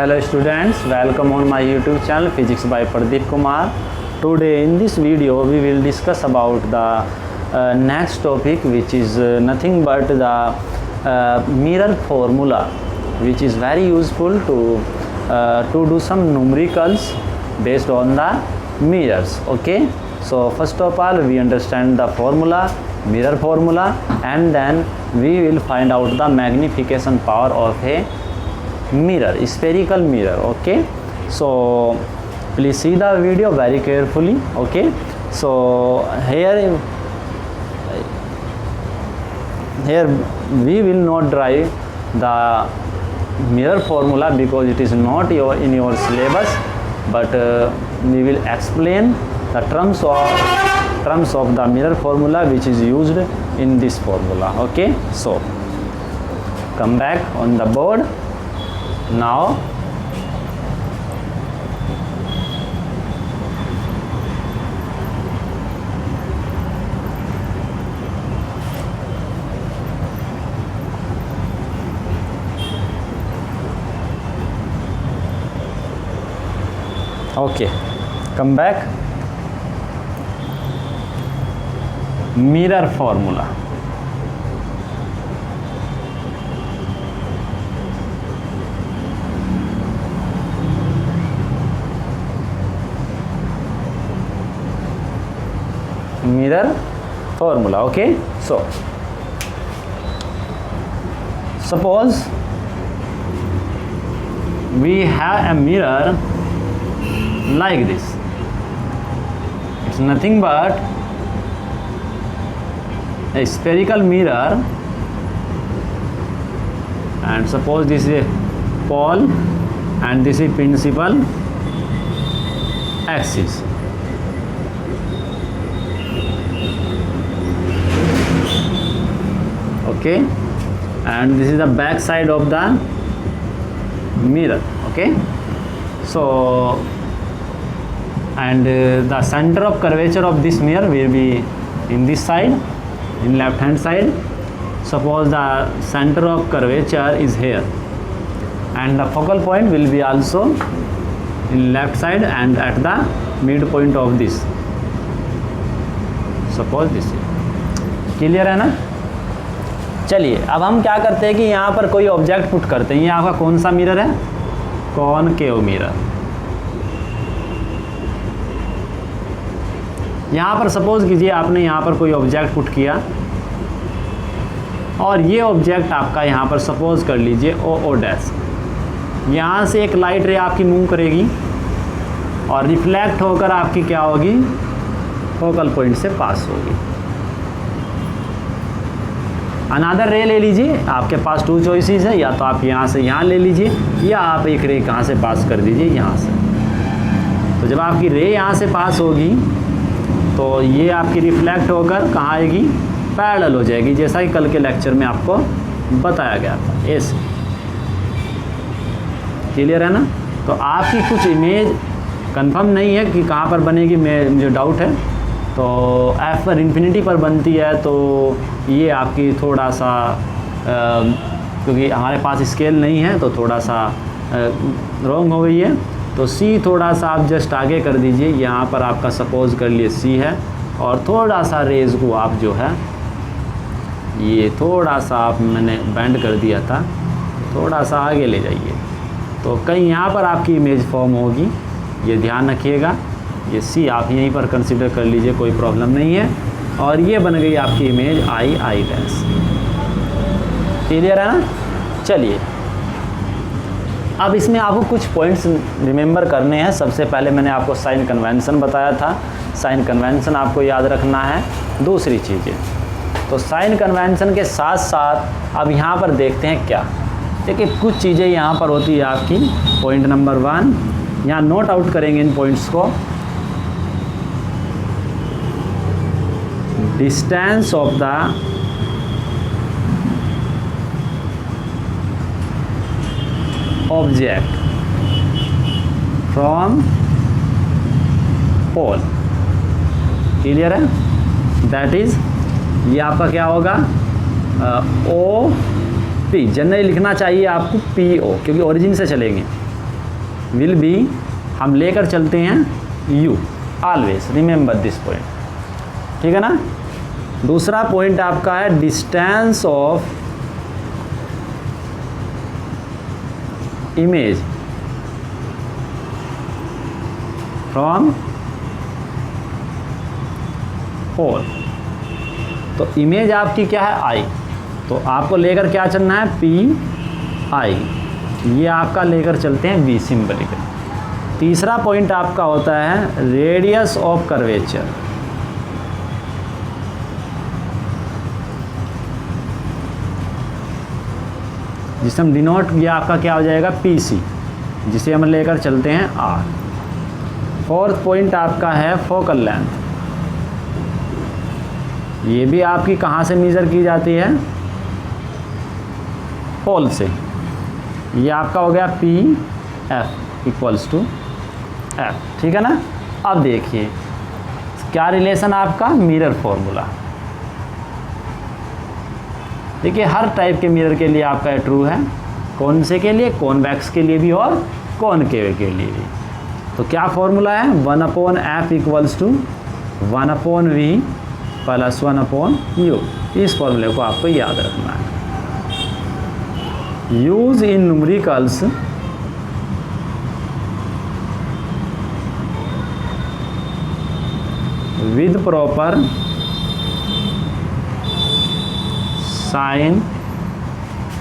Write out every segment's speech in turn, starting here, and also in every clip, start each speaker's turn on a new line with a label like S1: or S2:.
S1: Hello students, welcome on my YouTube channel Physics by Pradeep Kumar. Today in this video we will discuss about the next topic, which is nothing but the mirror formula, which is very useful to do some numericals based on the mirrors. Okay, so first of all we understand the formula, mirror formula, and then we will find out the magnification power of a mirror, spherical mirror. Okay, so please see the video very carefully. Okay, so here we will not derive the mirror formula because it is not in your syllabus, but we will explain the terms of the mirror formula which is used in this formula. Okay, so come back on the board now. Okay, come back. Mirror formula. Mirror formula. Okay, so suppose we have a mirror like this. It's nothing but a spherical mirror, and suppose this is a pole and this is principal axis. Okay, and this is the back side of the mirror. Okay, so and the center of curvature of this mirror will be in this side, in left hand side. Suppose the center of curvature is here, and the focal point will be also in left side and at the midpoint of this. Suppose this is clear है ना. चलिए अब हम क्या करते हैं कि यहाँ पर कोई ऑब्जेक्ट पुट करते हैं. ये आपका कौन सा मिरर है? Concave mirror. यहाँ पर सपोज कीजिए आपने यहाँ पर कोई ऑब्जेक्ट पुट किया, और ये ऑब्जेक्ट आपका यहाँ पर सपोज कर लीजिए ओ डैश. यहाँ से एक लाइट रे आपकी मूव करेगी और रिफ्लेक्ट होकर आपकी क्या होगी, फोकल पॉइंट से पास होगी. अनदर रे ले लीजिए, आपके पास टू चॉइसेस है, या तो आप यहाँ से यहाँ ले लीजिए, या आप एक रे कहाँ से पास कर दीजिए, यहाँ से. तो जब आपकी रे यहाँ से पास होगी तो ये आपकी रिफ्लेक्ट होकर कहाँ आएगी, पैरेलल हो जाएगी, जैसा कि कल के लेक्चर में आपको बताया गया था. ऐसे क्लियर है ना. तो आपकी कुछ इमेज कंफर्म नहीं है कि कहाँ पर बनेगी, मुझे डाउट है. तो एफ पर इन्फिनिटी पर बनती है, तो ये आपकी थोड़ा सा क्योंकि हमारे पास स्केल नहीं है तो थोड़ा सा रॉन्ग हो गई है. तो सी थोड़ा सा आप जस्ट आगे कर दीजिए. यहाँ पर आपका सपोज कर लिए सी है, और थोड़ा सा रेज को आप जो है ये थोड़ा सा आप मैंने बेंड कर दिया था, थोड़ा सा आगे ले जाइए. तो कहीं यहाँ पर आपकी इमेज फॉर्म होगी, ये ध्यान रखिएगा. ये सी आप यहीं पर कंसिडर कर लीजिए, कोई प्रॉब्लम नहीं है. और ये बन गई आपकी इमेज आई डैश. क्लियर है ना. चलिए अब इसमें आपको कुछ पॉइंट्स रिमेंबर करने हैं. सबसे पहले मैंने आपको साइन कन्वेंशन बताया था. साइन कन्वेंशन आपको याद रखना है. दूसरी चीज़ें, तो साइन कन्वेंशन के साथ साथ अब यहाँ पर देखते हैं क्या. देखिए कुछ चीज़ें यहाँ पर होती है आपकी. पॉइंट नंबर 1, यहाँ नोट आउट करेंगे इन पॉइंट्स को. Distance of the object from pole. Clear है. दैट इज, ये आपका क्या होगा, ओ पी. जनरली लिखना चाहिए आपको पी ओ, क्योंकि ओरिजिन से चलेंगे. विल बी, हम लेकर चलते हैं you, always remember this point, ठीक है ना। दूसरा पॉइंट आपका है distance of image from pole. तो इमेज आपकी क्या है आई, तो आपको लेकर क्या चलना है पी आई, ये आपका लेकर चलते हैं वी सिंबलिकली। तीसरा पॉइंट आपका होता है रेडियस ऑफ कर्वेचर, जिसे हम डिनोट, ये आपका क्या हो जाएगा पी सी, जिसे हम लेकर चलते हैं आर। फोर्थ पॉइंट आपका है फोकल लेंथ, ये भी आपकी कहाँ से मेज़र की जाती है, पोल से। ये आपका हो गया P F equals to F, ठीक है ना। अब देखिए क्या रिलेशन आपका मिरर फॉर्मूला, देखिए हर टाइप के मिरर के लिए आपका ट्रू है, कौन से के लिए, कॉन्वेक्स के लिए भी और कॉनकेव के लिए भी। तो क्या फॉर्मूला है 1/f equals to 1/v plus 1/u। इस फॉर्मूले को आपको याद रखना है। Use in numericals with proper sign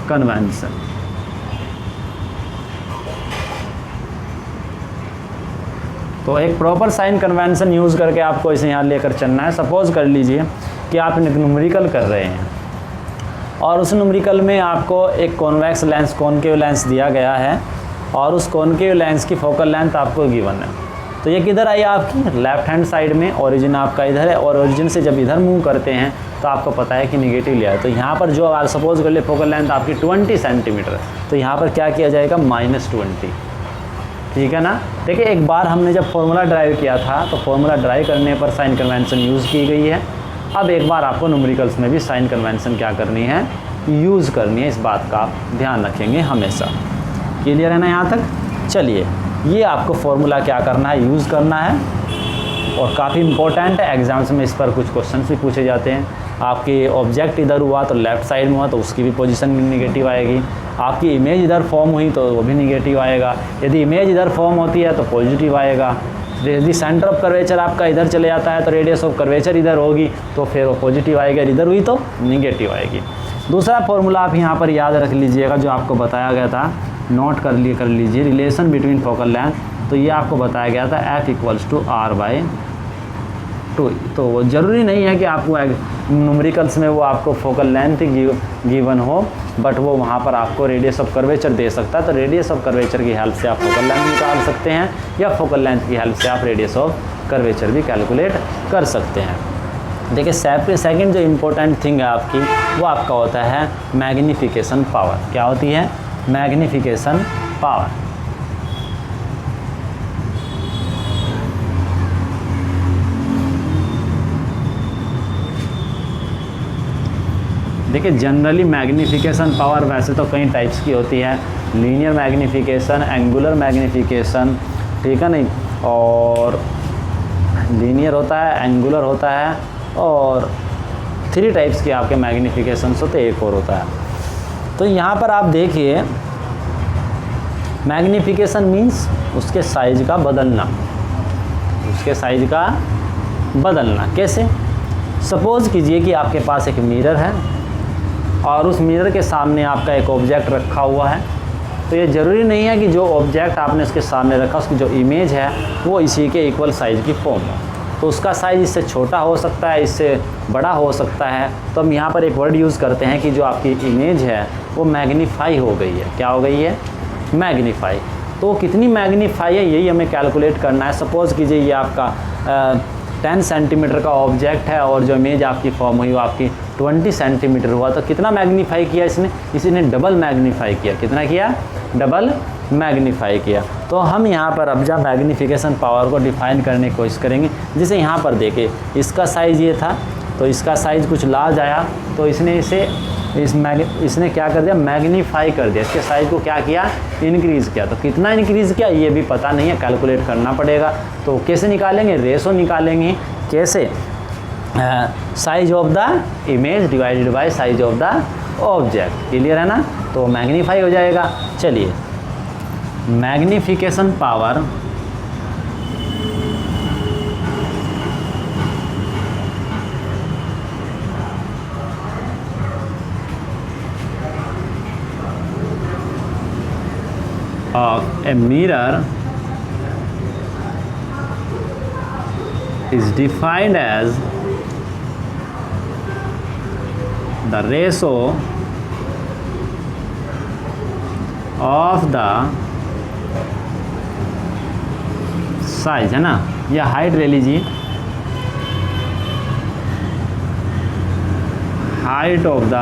S1: convention. तो एक प्रॉपर साइन कन्वेंशन यूज़ करके आपको इसे यहाँ लेकर चलना है। सपोज़ कर लीजिए कि आप न्यूमेरिकल कर रहे हैं और उस न्यूमेरिकल में आपको एक कॉन्वेक्स लेंस, कॉनकेव लेंस दिया गया है और उस कॉनकेव लेंस की फोकल लेंथ आपको गिवन है। तो ये किधर आई आपकी लेफ्ट हैंड साइड में, ओरिजिन आपका इधर है और ओरिजिन से जब इधर मूव करते हैं तो आपको पता है कि निगेटिव लिया है। तो यहाँ पर जो आप सपोज कर ले फोकल लेंथ आपकी 20 सेंटीमीटर, तो यहाँ पर क्या किया जाएगा -20, ठीक है ना। देखिए एक बार हमने जब फॉर्मूला ड्राइव किया था तो फॉर्मूला ड्राइव करने पर साइन कन्वेंशन यूज़ की गई है। अब एक बार आपको न्यूमेरिकल्स में भी साइन कन्वेंशन क्या करनी है, यूज़ करनी है। इस बात का आप ध्यान रखेंगे हमेशा। क्लियर है ना यहाँ तक। चलिए ये आपको फॉर्मूला क्या करना है, यूज़ करना है और काफ़ी इंपॉर्टेंट है। एग्जाम्स में इस पर कुछ क्वेश्चन भी पूछे जाते हैं। आपकी ऑब्जेक्ट इधर हुआ तो लेफ़्ट साइड में हुआ तो उसकी भी पोजीशन निगेटिव आएगी। आपकी इमेज इधर फॉर्म हुई तो वो भी निगेटिव आएगा। यदि इमेज इधर फॉर्म होती है तो पॉजिटिव आएगा। यदि सेंटर ऑफ कर्वेचर आपका इधर चले जाता है तो रेडियस ऑफ कर्वेचर इधर होगी तो फिर वो पॉजिटिव आएगा, इधर हुई तो निगेटिव आएगी। दूसरा फॉर्मूला आप यहाँ पर याद रख लीजिएगा जो आपको बताया गया था, नोट कर लीजिए रिलेशन बिटवीन फोकल लेंथ। तो ये आपको बताया गया था F इक्वल्स टू R/2। तो वो ज़रूरी नहीं है कि आपको न्यूमेरिकल्स में वो आपको फोकल लेंथ गिवन हो, बट वो वहाँ पर आपको रेडियस ऑफ कर्वेचर दे सकता है। तो रेडियस ऑफ कर्वेचर की हेल्प से आप फोकल लेंथ निकाल सकते हैं या फोकल लेंथ की हेल्प से आप रेडियस ऑफ कर्वेचर भी कैलकुलेट कर सकते हैं। देखिए सेकंड जो इम्पोर्टेंट थिंग है आपकी वो आपका होता है मैग्नीफिकेशन पावर। क्या होती है, मैग्नीफिकेशन पावर। देखिए जनरली मैग्नीफिकेशन पावर वैसे तो कई टाइप्स की होती है, लीनियर मैग्नीफिकेशन, एंगुलर मैग्नीफिकेशन, ठीक है नहीं, और लीनियर होता है, एंगुलर होता है और 3 टाइप्स के आपके मैग्नीफिकेशंस होते हैं, एक और होता है। तो यहाँ पर आप देखिए मैग्नीफिकेशन मीन्स उसके साइज का बदलना, उसके साइज का बदलना। कैसे, सपोज़ कीजिए कि आपके पास एक मिरर है और उस मिरर के सामने आपका एक ऑब्जेक्ट रखा हुआ है। तो ये ज़रूरी नहीं है कि जो ऑब्जेक्ट आपने उसके सामने रखा उसकी जो इमेज है वो इसी के इक्वल साइज़ की फॉर्म हो। तो उसका साइज़ इससे छोटा हो सकता है, इससे बड़ा हो सकता है। तो हम यहाँ पर एक वर्ड यूज़ करते हैं कि जो आपकी इमेज है वो मैग्नीफाई हो गई है। क्या हो गई है, मैग्नीफाई। तो कितनी मैग्नीफाई है यही हमें कैलकुलेट करना है। सपोज़ कीजिए ये आपका 10 सेंटीमीटर का ऑब्जेक्ट है और जो इमेज आपकी फॉर्म हुई वो आपकी 20 सेंटीमीटर हुआ। तो कितना मैग्नीफाई किया इसने डबल मैग्नीफाई किया। कितना किया, डबल मैग्नीफाई किया। तो हम यहाँ पर अब जब मैग्नीफिकेशन पावर को डिफाइन करने की कोशिश करेंगे, जैसे यहाँ पर देखिए इसका साइज़ ये था तो इसका साइज़ कुछ लार्ज आया तो इसने इसे इसने क्या कर दिया, मैग्नीफाई कर दिया, इसके साइज को क्या किया, इंक्रीज़ किया। तो कितना इंक्रीज़ किया ये भी पता नहीं है, कैलकुलेट करना पड़ेगा। तो कैसे निकालेंगे, रेशो निकालेंगे। कैसे, size of the image divided by size of the object. Clear है ना, तो मैग्नीफाई हो जाएगा। चलिए, magnification power of a mirror is defined as the ratio of the size, है ना, या हाइट ले लीजिए, height of the,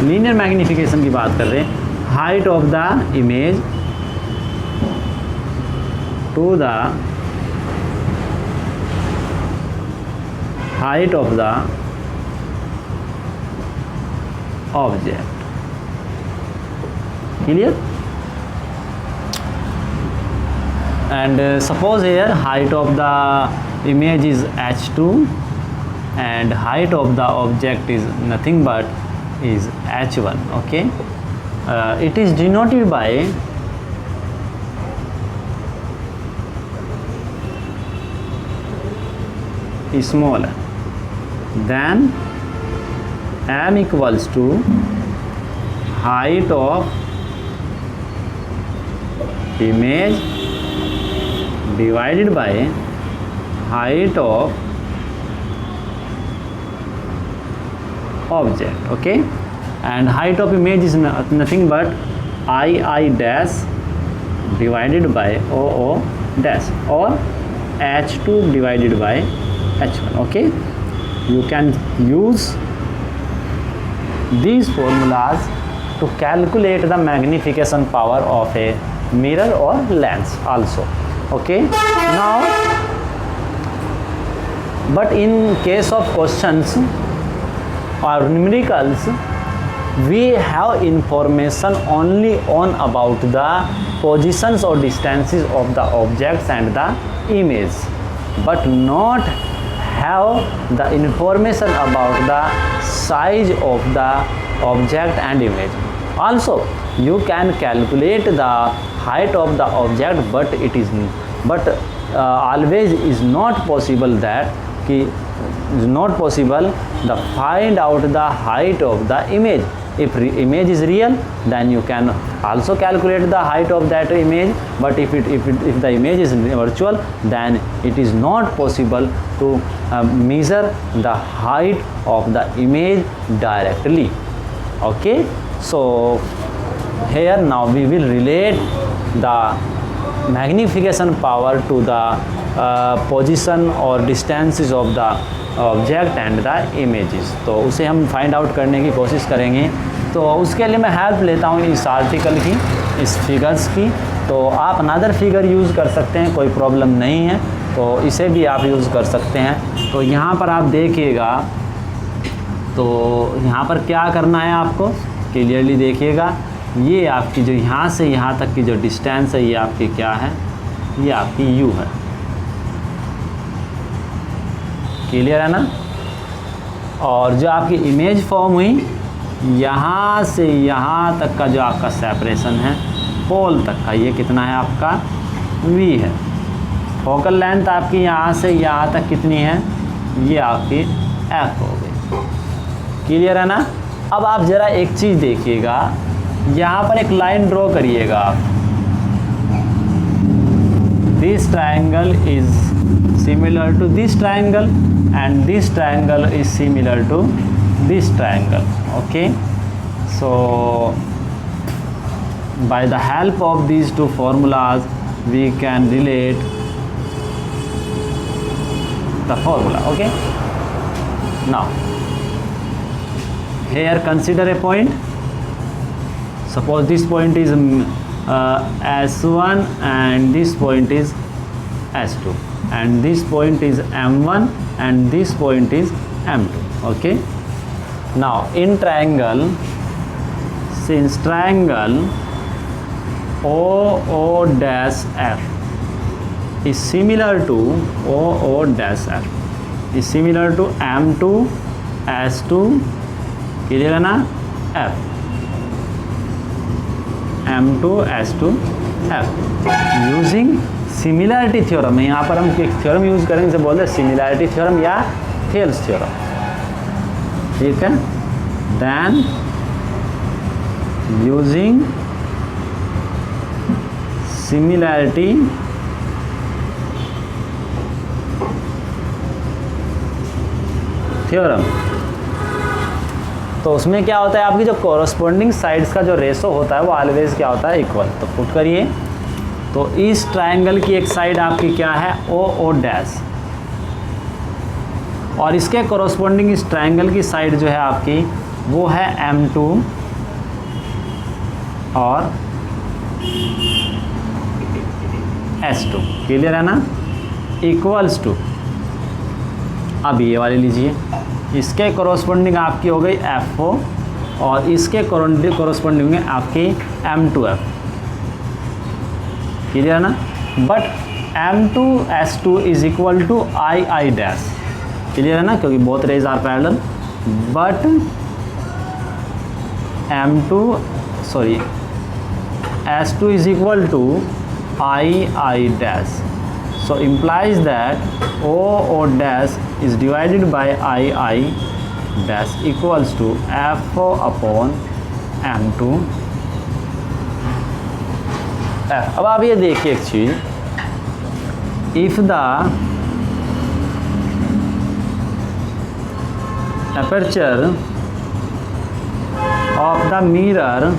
S1: linear magnification की बात कर रहे हैं, height of the image to the height of the object. Clear? And suppose here height of the image is h2 and height of the object is nothing but is h1. Okay, it is denoted by smaller than m equals to height of image divided by height of object. Okay, and height of image is nothing but I dash divided by o dash or h2 divided by h1. Okay, you can use these formulas to calculate the magnification power of a mirror or lens also. Okay, now but in case of questions or numericals, we have information only on about the positions or distances of the objects and the image, but not have the information about the size of the object and image. Also, you can calculate the height of the object, but it is always is not possible that is not possible the find out the height of the image. If image is real, then you can also calculate the height of that image, but if the image is virtual, then it is not possible to measure the height of the image directly. Okay, so here now we will relate the magnification power to the position or distances of the object and the images. तो उसे हम find out करने की कोशिश करेंगे। तो उसके लिए मैं हेल्प लेता हूँ इस आर्टिकल की, इस फिगर्स की। तो आप अनदर फिगर यूज़ कर सकते हैं, कोई प्रॉब्लम नहीं है, तो इसे भी आप यूज़ कर सकते हैं। तो यहाँ पर आप देखिएगा, तो यहाँ पर क्या करना है आपको क्लियरली देखिएगा। ये आपकी जो यहाँ से यहाँ तक की जो डिस्टेंस है, ये आपकी क्या है, ये आपकी यू है। क्लियर है ना। और जो आपकी इमेज फॉर्म हुई, यहाँ से यहाँ तक का जो आपका सेपरेशन है पोल तक का, ये कितना है आपका v है। फोकल लेंथ आपकी यहाँ से यहाँ तक कितनी है, ये आपकी f हो गई। क्लियर है ना। अब आप ज़रा एक चीज़ देखिएगा, यहाँ पर एक लाइन ड्रॉ करिएगा आप। This triangle is similar to this triangle and this triangle is similar to this triangle. Okay, so by the help of these two formulas we can relate the formula. Okay, now here consider a point. Suppose this point is S1 and this point is S2, and this point is M1 and this point is M2. Okay, now in triangle, since triangle OO dash F is similar to OO dash F is similar to M2 S2 clear है ना, F M2 S2 F using similarity theorem है। यहाँ पर हम एक theorem use करेंगे, इसे बोलते हैं सिमिलैरिटी थ्योरम या थेल्स थ्योरम, ठीक है। देन यूजिंग सिमिलैरिटी थ्योरम, तो उसमें क्या होता है, आपकी जो कॉरस्पॉन्डिंग साइड्स का जो रेशो होता है वो ऑलवेज क्या होता है, इक्वल। तो पुट करिए, तो इस ट्रायंगल की एक साइड आपकी क्या है, OO डैश, और इसके कॉरस्पॉन्डिंग इस ट्रायंगल की साइड जो है आपकी वो है M2 और S2, क्लियर है ना, इक्वल्स टू, अब ये वाली लीजिए, इसके कॉरस्पॉन्डिंग आपकी हो गई FO और इसके कॉरस्पॉन्डिंग में आपकी M2F, क्लियर है ना। But M2 S2 is equal to I dash, clear है ना, क्योंकि both rays are parallel. But S2 is equal to I dash, so implies that OO dash is divided by I dash equals to FO upon M2 F। अब आप ये देखिए एक चीज, if the aperture of the mirror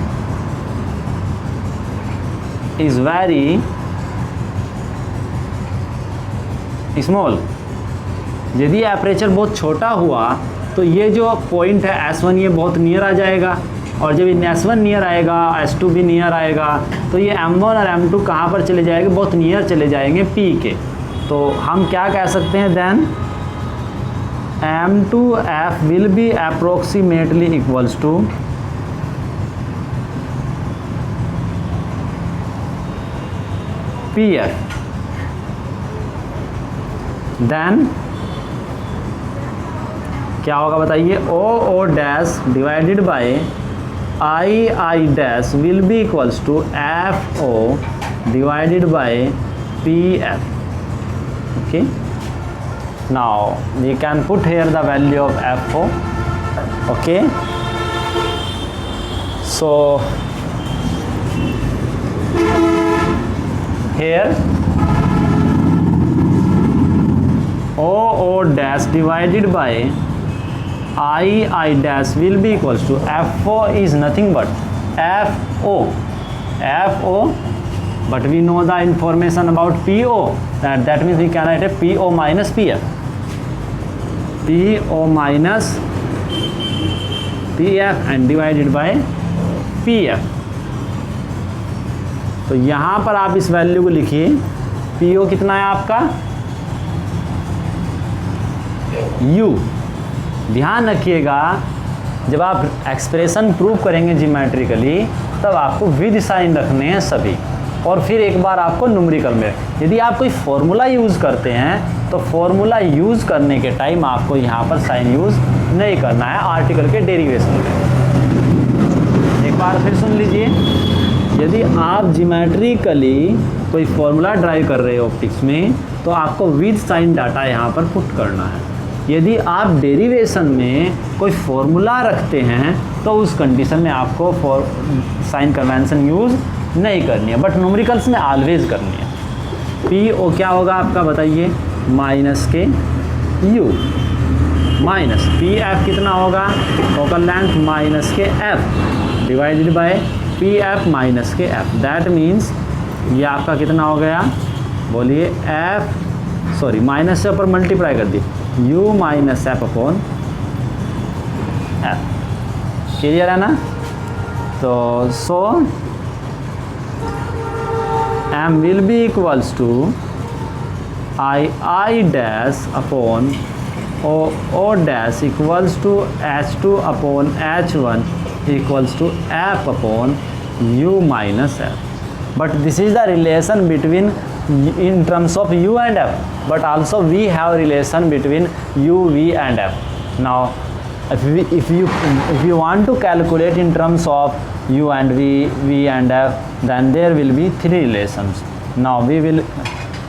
S1: is very small, यदि aperture बहुत छोटा हुआ तो ये जो पॉइंट है S1 ये बहुत नियर आ जाएगा, और जब S1 नियर आएगा S2 भी नियर आएगा, तो ये M1 और M2 कहाँ पर चले जाएंगे, बहुत नियर चले जाएंगे P के। तो हम क्या कह सकते हैं, then M2F will be approximately equals to PF। Then क्या होगा बताइए, OO dash divided by I dash will be equals to FO divided by PF। Okay, now we can put here the value of FO। Okay, so here OO dash divided by I dash will be equals to FO is nothing but FO, but we know the information about PO, that means we can write a PO minus PF, PO minus PF and divided by PF। तो यहाँ पर आप इस value को लिखिए, PO कितना है आपका, U। ध्यान रखिएगा जब आप एक्सप्रेशन प्रूव करेंगे जियोमेट्रिकली, तब आपको विद साइन रखने हैं सभी, और फिर एक बार आपको न्यूमेरिकल में। यदि आप कोई फॉर्मूला यूज़ करते हैं तो फॉर्मूला यूज़ करने के टाइम आपको यहाँ पर साइन यूज़ नहीं करना है आर्टिकल के डेरिवेशन में। एक बार फिर सुन लीजिए, यदि आप जियोमेट्रिकली कोई फॉर्मूला ड्राइव कर रहे हो ऑप्टिक्स में, तो आपको विद साइन डाटा यहाँ पर पुट करना है। यदि आप डेरिवेशन में कोई फॉर्मूला रखते हैं तो उस कंडीशन में आपको साइन कन्वेंशन यूज़ नहीं करनी है, बट न्यूमेरिकल्स में ऑलवेज करनी है। PO क्या होगा आपका बताइए, माइनस के U माइनस PF कितना होगा, फोकल लेंथ माइनस के F divided by PF minus के F। दैट मीन्स ये आपका कितना हो गया, बोलिए माइनस से ऊपर मल्टीप्लाई कर दी, U minus F upon F। Clear है ना। तो so M will be equals to I dash upon O dash equals to H2 upon H1 equals to F upon U minus F. But this is the relation between in terms of U and F, but also we have relation between U, V and F. Now if you want to calculate in terms of U and V and F, then there will be three relations. Now we will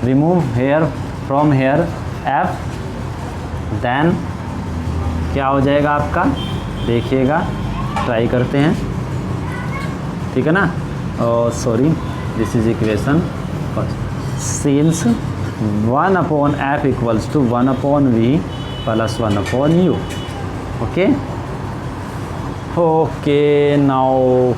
S1: remove here from here F, then क्या हो जाएगा आपका, देखिएगा, try करते हैं, ठीक है ना। Sorry, this is equation since 1 upon F equals to 1 upon V plus 1 upon U. Okay, now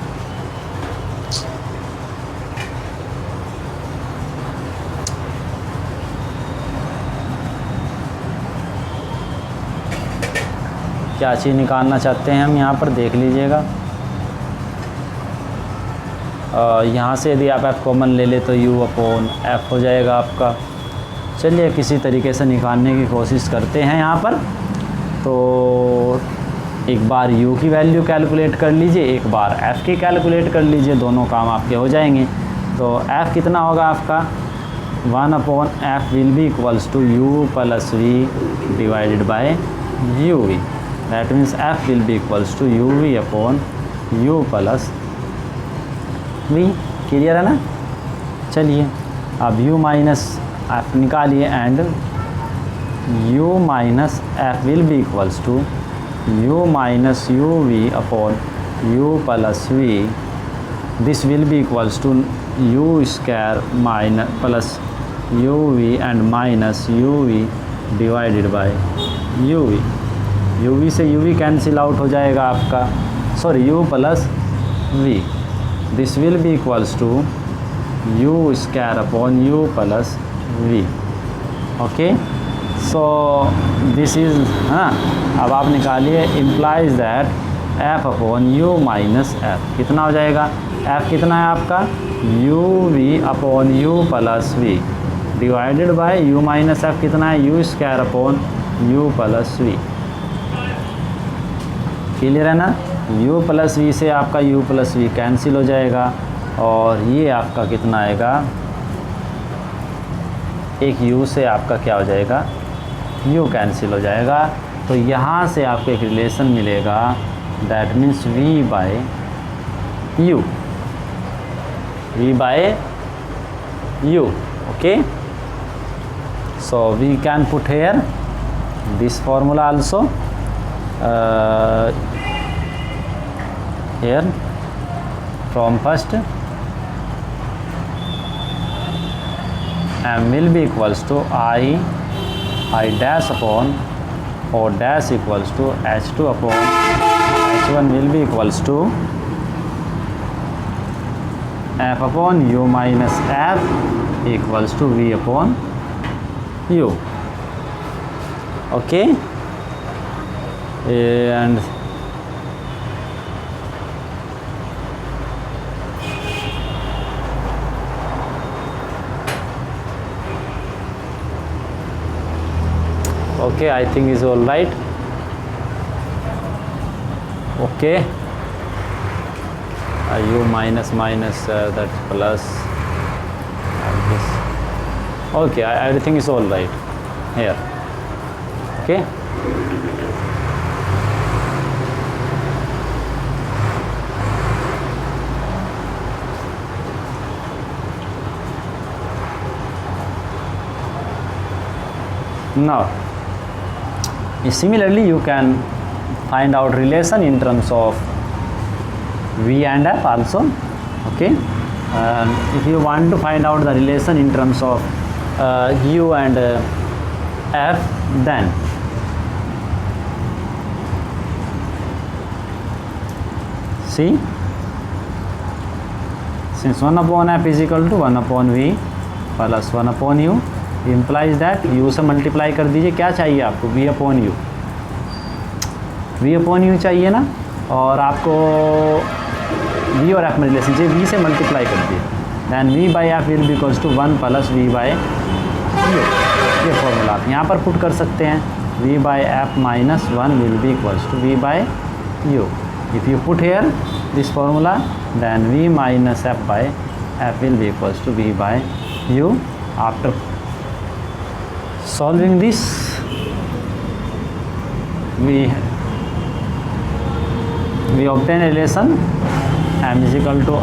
S1: क्या चीज़ निकालना चाहते हैं हम यहाँ पर देख लीजिएगा। यहाँ से यदि आप F कॉमन ले ले तो U अपॉन F हो जाएगा आपका। चलिए किसी तरीके से निकालने की कोशिश करते हैं यहाँ पर। तो एक बार U की वैल्यू कैलकुलेट कर लीजिए, एक बार F की कैलकुलेट कर लीजिए, दोनों काम आपके हो जाएंगे। तो F कितना होगा आपका, 1 upon F will be equals to U plus V divided by UV। That means F will be equals to UV upon U plus V। Clear है ना। चलिए अब U माइनस F निकालिए and U minus F will be equals to U minus UV upon U plus V। This will be equals to U square minus plus UV and minus UV divided by UV। UV से UV cancel out हो जाएगा आपका, sorry U plus V। This will be equals to U square upon U plus V। Okay, so this is, हाँ, अब आप निकालिए, implies that F upon U minus F कितना हो जाएगा, F कितना है आपका UV upon U plus V divided by U minus F कितना है U square upon U plus V। Clear है ना। U प्लस V से आपका U प्लस V कैंसिल हो जाएगा और ये आपका कितना आएगा, एक U से आपका क्या हो जाएगा, U कैंसिल हो जाएगा। तो यहाँ से आपको एक रिलेशन मिलेगा, that means V by U, V by U। Okay, so we can put here this formula also here from first M will be equals to I dash upon O dash equals to H2 upon H1 will be equals to F upon U minus F equals to V upon U। okay, and okay, I think is all right। okay, U minus minus that plus and this। okay, everything is all right here। okay, now similarly you can find out relation in terms of V and F also। okay, if you want to find out the relation in terms of U and F, then see, since 1 upon F is equal to 1 upon V plus 1 upon U implies that U से multiply कर दीजिए। क्या चाहिए आपको, V upon U, V upon U चाहिए ना, और आपको V और F में रिलेशन चाहिए, V से मल्टीप्लाई कर दिए, than V by F will be equals to 1 plus V by U। ये फॉर्मूला आप यहाँ पर पुट कर सकते हैं। v by f minus 1 will be equals to v by u. If you put here this formula, then v minus f by f will be equals to v by u. After solving this, we obtain a relation m is equal to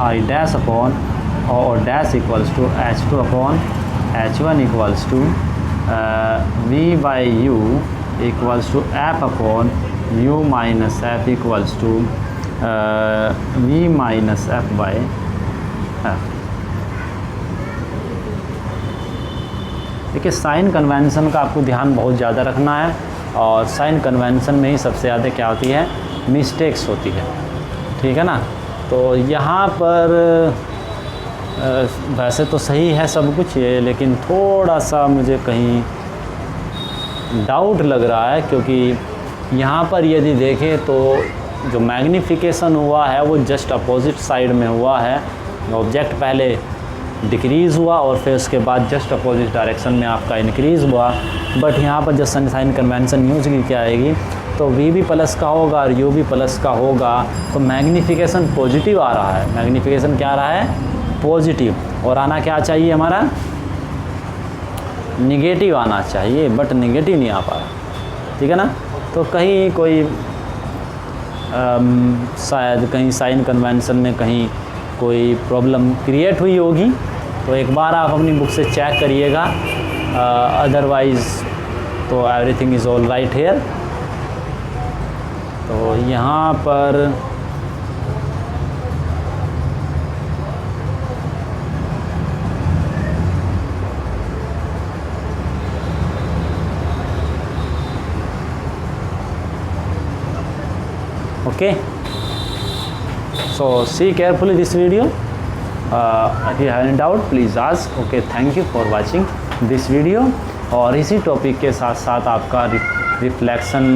S1: I dash upon or dash equals to h2 upon h1 equals to v by u equals to f upon u minus f equals to v minus f by f. देखिए, sign convention का आपको ध्यान बहुत ज़्यादा रखना है, और sign convention में ही सबसे ज़्यादा क्या होती है, मिस्टेक्स होती है, ठीक है ना। तो यहाँ पर वैसे तो सही है सब कुछ ये, लेकिन थोड़ा सा मुझे कहीं डाउट लग रहा है, क्योंकि यहाँ पर यदि देखें तो जो मैग्नीफिकेशन हुआ है वो जस्ट अपोजिट साइड में हुआ है। ऑब्जेक्ट पहले डिक्रीज़ हुआ और फिर उसके बाद जस्ट अपोजिट डायरेक्शन में आपका इंक्रीज़ हुआ। बट यहाँ पर जब साइन कन्वेंशन यूज की क्या आएगी, तो v भी प्लस का होगा और u भी प्लस का होगा, तो मैग्नीफिकेशन पॉजिटिव आ रहा है। मैग्नीफिकेशन क्या आ रहा है, पॉजिटिव, और आना क्या चाहिए हमारा, निगेटिव आना चाहिए, बट निगेटिव नहीं आ पा रहा, ठीक है ना। तो कहीं कोई शायद कहीं साइन कन्वेंशन में कहीं कोई प्रॉब्लम क्रिएट हुई होगी, तो एक बार आप अपनी बुक से चेक करिएगा। अदरवाइज़ तो everything is all right here. तो यहाँ पर okay, so see carefully this video. If you have any doubt please ask. Okay, thank you for watching this video. और इसी टॉपिक के साथ साथ आपका reflection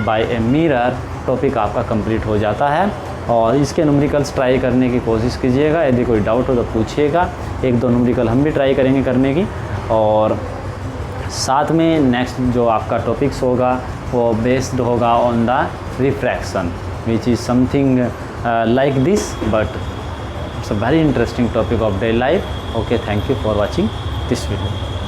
S1: by a mirror topic आपका कंप्लीट हो जाता है। और इसके न्यूमेरिकल्स ट्राई करने की कोशिश कीजिएगा, यदि कोई डाउट हो तो पूछिएगा। एक दो न्यूमेरिकल हम भी ट्राई करेंगे करने की, और साथ में नेक्स्ट जो आपका टॉपिक्स होगा वो बेस्ड होगा on the refraction, which is something like this, but it's a very interesting topic of daily life. Okay, thank you for watching this video.